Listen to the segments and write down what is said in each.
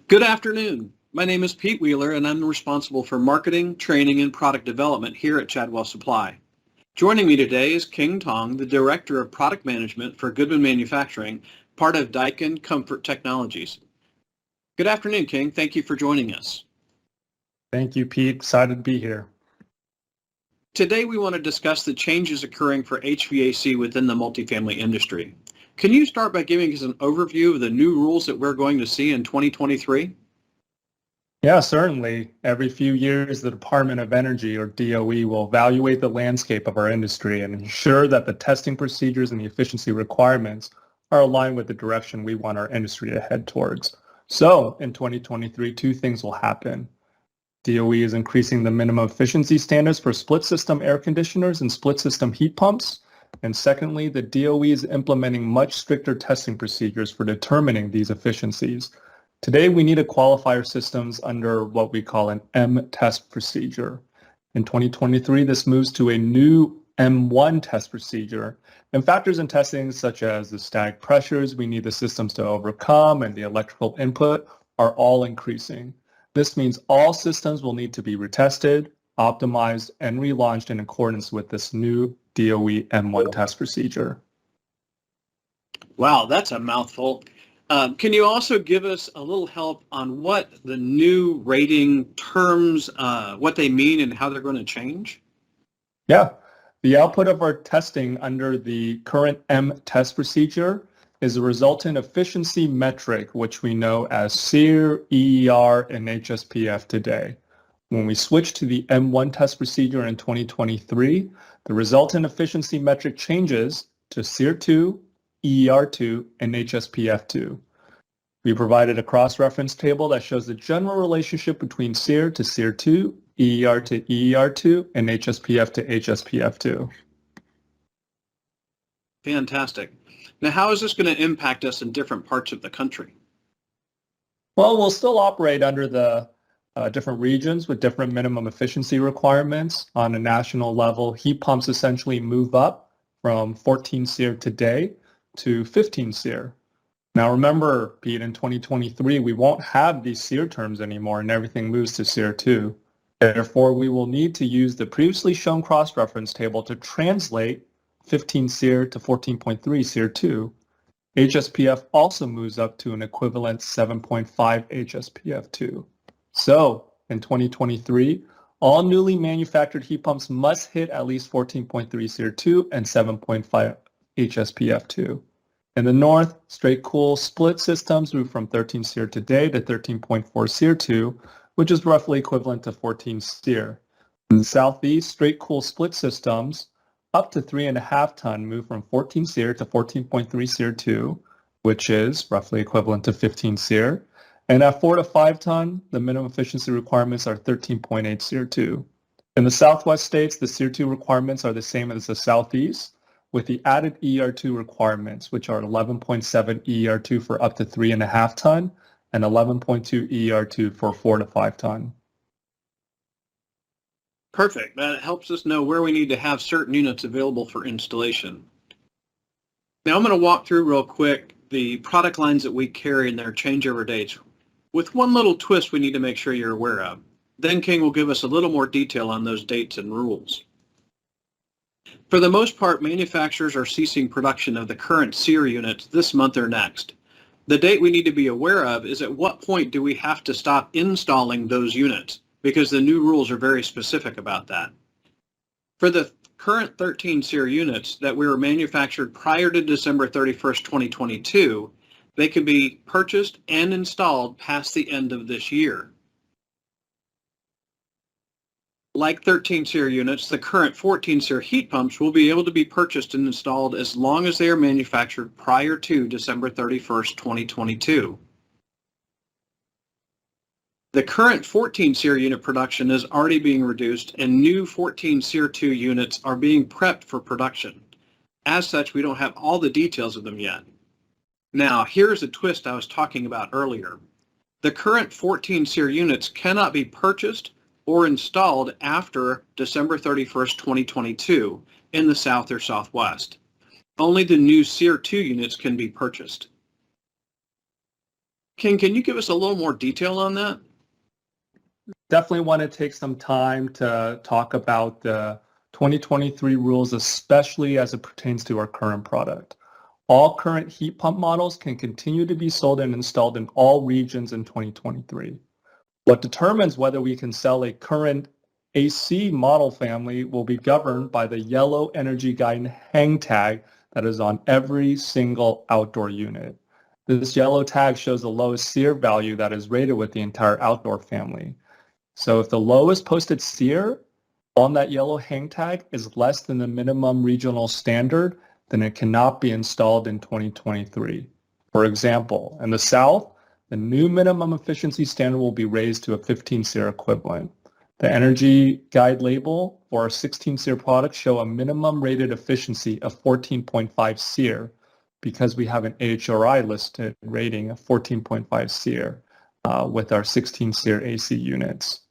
Good afternoon. My name is Pete Wheeler, and I'm responsible for marketing, training, and product development here at Chadwell Supply. Joining me today is King Tong, the Director of Product Management for Goodman Manufacturing, part of Daikin Comfort Technologies. Good afternoon, King. Thank you for joining us. Thank you, Pete. Excited to be here. Today, we want to discuss the changes occurring for HVAC within the multifamily industry. Can you start by giving us an overview of the new rules that we're going to see in 2023? Yeah, certainly. Every few years, the Department of Energy, or DOE, will evaluate the landscape of our industry and ensure that the testing procedures and the efficiency requirements are aligned with the direction we want our industry to head towards. So, in 2023, two things will happen. DOE is increasing the minimum efficiency standards for split system air conditioners and split system heat pumps. And secondly, the DOE is implementing much stricter testing procedures for determining these efficiencies. Today, we need to qualify our systems under what we call an M test procedure. In 2023, this moves to a new M1 test procedure, and factors in testing such as the static pressures we need the systems to overcome and the electrical input are all increasing. This means all systems will need to be retested, optimized, and relaunched in accordance with this new DOE M1 test procedure. Wow, that's a mouthful. Can you also give us a little help on what the new rating terms, what they mean and how they're going to change? Yeah, the output of our testing under the current M test procedure is a resultant efficiency metric, which we know as SEER, EER, and HSPF today. When we switch to the M1 test procedure in 2023, the resultant efficiency metric changes to SEER2, EER2, and HSPF2. We provided a cross-reference table that shows the general relationship between SEER to SEER2, EER to EER2, and HSPF to HSPF2. Fantastic. Now, how is this going to impact us in different parts of the country? Well, we'll still operate under the different regions with different minimum efficiency requirements. On a national level, heat pumps essentially move up from 14 SEER today to 15 SEER. Now remember, Pete, in 2023, we won't have these SEER terms anymore and everything moves to SEER 2. Therefore, we will need to use the previously shown cross-reference table to translate 15 SEER to 14.3 SEER 2. HSPF also moves up to an equivalent 7.5 HSPF 2. So, in 2023, all newly manufactured heat pumps must hit at least 14.3 SEER 2 and 7.5 HSPF 2. In the north, straight cool split systems move from 13 SEER today to 13.4 SEER 2, which is roughly equivalent to 14 SEER. In the southeast, straight cool split systems up to 3.5 ton move from 14 SEER to 14.3 SEER 2, which is roughly equivalent to 15 SEER. And at 4 to 5 ton, the minimum efficiency requirements are 13.8 SEER 2. In the southwest states, the SEER 2 requirements are the same as the southeast, with the added ER2 requirements, which are 11.7 ER2 for up to 3.5 ton and 11.2 ER2 for 4 to 5 ton. Perfect. That helps us know where we need to have certain units available for installation. Now I'm going to walk through real quick the product lines that we carry and their changeover dates with one little twist we need to make sure you're aware of. Then King will give us a little more detail on those dates and rules. For the most part, manufacturers are ceasing production of the current SEER units this month or next. The date we need to be aware of is at what point do we have to stop installing those units, because the new rules are very specific about that. For the current 13 SEER units that were manufactured prior to December 31st, 2022, they can be purchased and installed past the end of this year. Like 13 SEER units, the current 14 SEER heat pumps will be able to be purchased and installed as long as they are manufactured prior to December 31st, 2022. The current 14 SEER unit production is already being reduced and new 14 SEER 2 units are being prepped for production. As such, we don't have all the details of them yet. Now, here's a twist I was talking about earlier. The current 14 SEER units cannot be purchased or installed after December 31st, 2022 in the South or Southwest. Only the new SEER 2 units can be purchased. King, can you give us a little more detail on that? Definitely want to take some time to talk about the 2023 rules, especially as it pertains to our current product. All current heat pump models can continue to be sold and installed in all regions in 2023. What determines whether we can sell a current AC model family will be governed by the yellow energy guide hang tag that is on every single outdoor unit. This yellow tag shows the lowest SEER value that is rated with the entire outdoor family. So if the lowest posted SEER on that yellow hang tag is less than the minimum regional standard, then it cannot be installed in 2023. For example, in the South, the new minimum efficiency standard will be raised to a 15 SEER equivalent. The energy guide label for our 16 SEER products show a minimum rated efficiency of 14.5 SEER because we have an AHRI listed rating of 14.5 SEER with our 16 SEER AC units.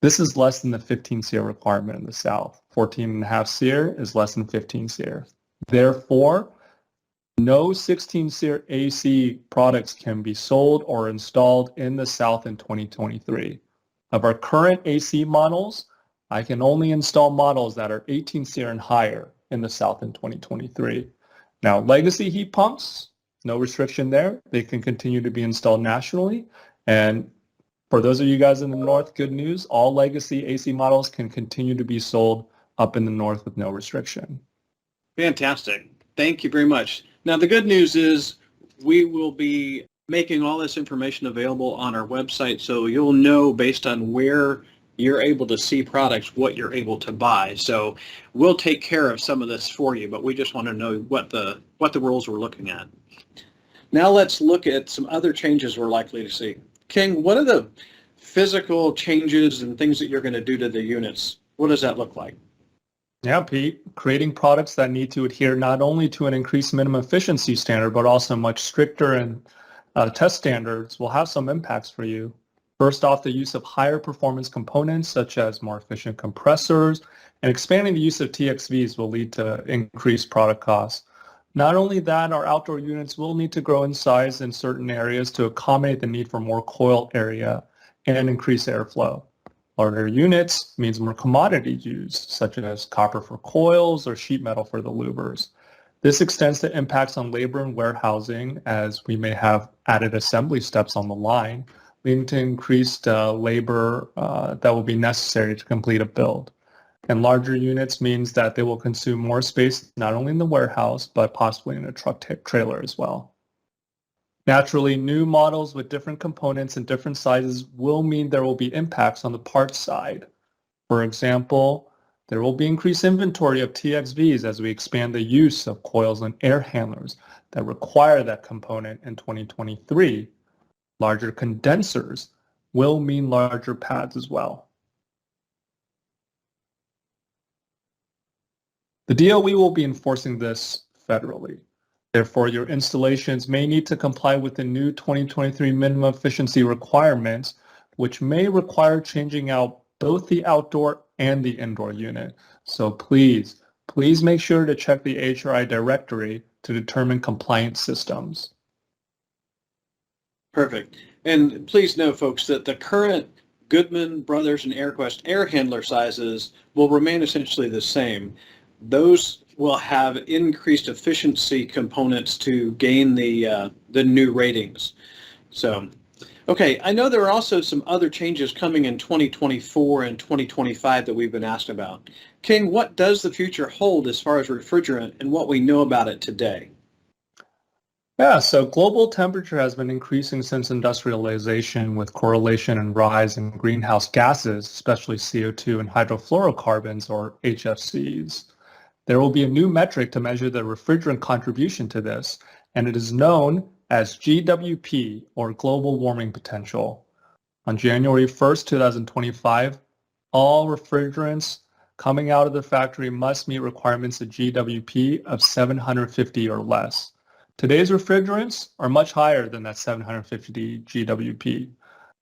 This is less than the 15 SEER requirement in the South. 14.5 SEER is less than 15 SEER. Therefore, no 16 SEER AC products can be sold or installed in the South in 2023. Of our current AC models, I can only install models that are 18 SEER and higher in the South in 2023. Now, legacy heat pumps, no restriction there. They can continue to be installed nationally. And for those of you guys in the North, good news, all legacy AC models can continue to be sold up in the North with no restriction. Fantastic. Thank you very much. Now, the good news is we will be making all this information available on our website, so you'll know based on where you're able to see products, what you're able to buy. So we'll take care of some of this for you, but we just want to know what the rules we're looking at. Now let's look at some other changes we're likely to see. King, what are the physical changes and things that you're going to do to the units? What does that look like? Yeah, Pete, creating products that need to adhere not only to an increased minimum efficiency standard, but also much stricter and test standards will have some impacts for you. First off, the use of higher performance components such as more efficient compressors and expanding the use of TXVs will lead to increased product costs. Not only that, our outdoor units will need to grow in size in certain areas to accommodate the need for more coil area and increase airflow. Larger units means more commodities used, such as copper for coils or sheet metal for the louvers. This extends to impacts on labor and warehousing, as we may have added assembly steps on the line, leading to increased labor that will be necessary to complete a build. And larger units means that they will consume more space, not only in the warehouse, but possibly in a truck trailer as well. Naturally, new models with different components and different sizes will mean there will be impacts on the parts side. For example, there will be increased inventory of TXVs as we expand the use of coils and air handlers that require that component in 2023. Larger condensers will mean larger pads as well. The DOE will be enforcing this federally. Therefore, your installations may need to comply with the new 2023 minimum efficiency requirements, which may require changing out both the outdoor and the indoor unit. So please make sure to check the HRI directory to determine compliant systems. Perfect. And please know, folks, that the current Goodman Brothers and AirQuest air handler sizes will remain essentially the same. Those will have increased efficiency components to gain the new ratings. So, okay, I know there are also some other changes coming in 2024 and 2025 that we've been asked about. King, what does the future hold as far as refrigerant and what we know about it today? Yeah, so global temperature has been increasing since industrialization with correlation and rise in greenhouse gases, especially CO2 and hydrofluorocarbons, or HFCs. There will be a new metric to measure the refrigerant contribution to this, and it is known as GWP, or global warming potential. On January 1st, 2025, all refrigerants coming out of the factory must meet requirements of GWP of 750 or less. Today's refrigerants are much higher than that 750 GWP.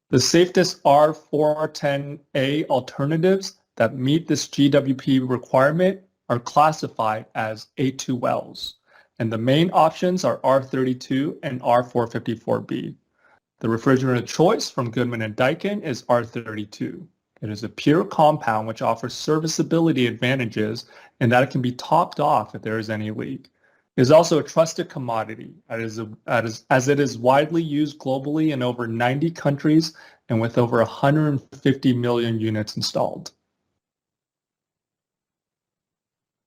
The safest R410A alternatives that meet this GWP requirement are classified as A2Ls, and the main options are R32 and R454B. The refrigerant choice from Goodman and Daikin is R32. It is a pure compound which offers serviceability advantages and that it can be topped off if there is any leak. It is also a trusted commodity as it is widely used globally in over 90 countries and with over 150 million units installed.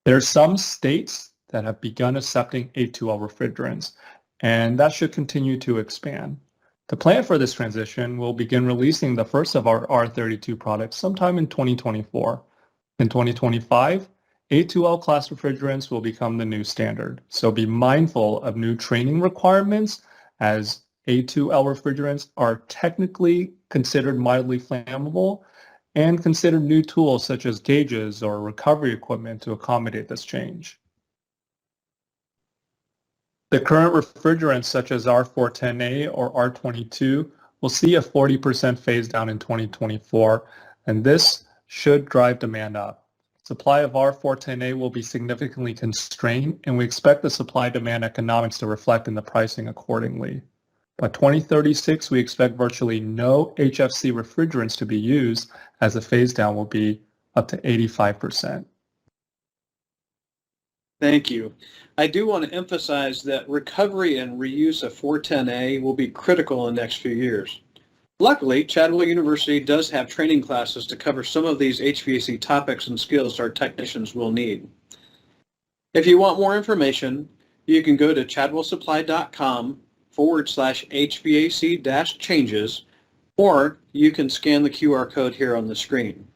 There are some states that have begun accepting A2L refrigerants, and that should continue to expand. The plan for this transition will begin releasing the first of our R32 products sometime in 2024. In 2025, A2L class refrigerants will become the new standard, so be mindful of new training requirements as A2L refrigerants are technically considered mildly flammable and consider new tools such as gauges or recovery equipment to accommodate this change. The current refrigerants such as R410A or R22 will see a 40% phase down in 2024, and this should drive demand up. Supply of R410A will be significantly constrained, and we expect the supply-demand economics to reflect in the pricing accordingly. By 2036, we expect virtually no HFC refrigerants to be used, as the phase down will be up to 85%. Thank you. I do want to emphasize that recovery and reuse of 410A will be critical in the next few years. Luckily, Chadwell University does have training classes to cover some of these HVAC topics and skills our technicians will need. If you want more information, you can go to chadwellsupply.com/HVAC-changes, or you can scan the QR code here on the screen.